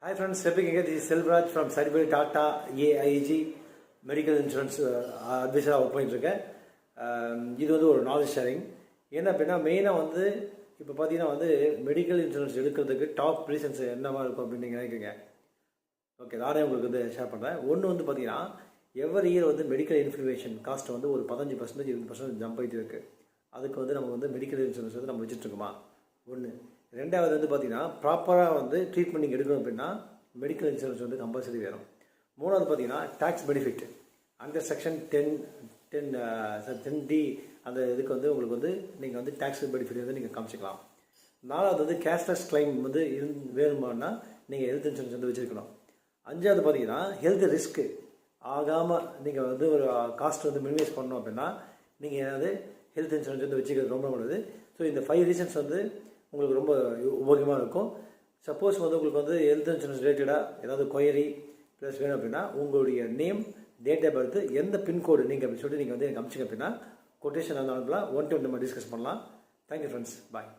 Hi friends, stepping again, this is Selvraj from Certified Tata AIG medical insurance அட்வைஸராக work பண்ணிட்டுருக்கேன். இது வந்து ஒரு நாலேஜ் ஷேரிங். என்ன அப்படின்னா மெயினாக வந்து இப்போ பார்த்தீங்கன்னா மெடிக்கல் இன்சூரன்ஸ் எடுக்கிறதுக்கு டாப் ரீசன்ஸ் என்னவா இருக்கும் அப்படின்னு நீங்கள் நினைக்கிறீங்க. ஓகே, நானே உங்களுக்கு வந்து ஷேர் பண்ணுறேன். ஒன்று வந்து பார்த்தீங்கன்னா every year medical information cost ஒரு 15% 20% ஜம்ப் ஆகிட்டு இருக்குது. அதுக்கு நம்ம மெடிக்கல் இன்சூரன்ஸ் நம்ம வச்சுட்ருக்கோமா ஒன்று. ரெண்டாவது பார்த்தீங்கன்னா ப்ராப்பராக ட்ரீட்மெண்ட் நீங்கள் எடுக்கணும் அப்படின்னா மெடிக்கல் இன்சூரன்ஸ் கம்பல்சரி வேணும். மூணாவது பார்த்தீங்கன்னா tax benefit under section 10D அந்த இதுக்கு உங்களுக்கு நீங்கள் டேக்ஸ் பெனிஃபிட் நீங்கள் காமிச்சிக்கலாம். நாலாவது கேஷ்லெஸ் கிளைம் வேணுமானா நீங்கள் ஹெல்த் இன்சூரன்ஸ் வச்சுருக்கணும். அஞ்சாவது பார்த்தீங்கன்னா ஹெல்த் ரிஸ்க்கு ஆகாமல் நீங்கள் ஒரு காஸ்ட் மினிமைஸ் பண்ணணும் அப்படின்னா நீங்கள் ஹெல்த் இன்சூரன்ஸ் வச்சுக்கிறது ரொம்ப நல்லது. ஸோ இந்த 5 ரீசன்ஸ் உங்களுக்கு ரொம்ப உபயோகமாக இருக்கும். சப்போஸ் உங்களுக்கு ஹெல்த் இன்சூரன்ஸ் ரிலேட்டடாக ஏதாவது கொயரி ப்ளஸ் வேணும் அப்படின்னா உங்களுடைய நேம், டேட் ஆஃப் பர்த், எந்த பின்கோடு நீங்கள் அப்படின்னு சொல்லிட்டு நீங்கள் எனக்கு அனுப்பிச்சிங்க அப்படின்னா கொட்டேஷன் அனுப்பலாம். 1 to 1 நம்ம டிஸ்கஸ் பண்ணலாம். தேங்க்யூ ஃப்ரெண்ட்ஸ், பாய்.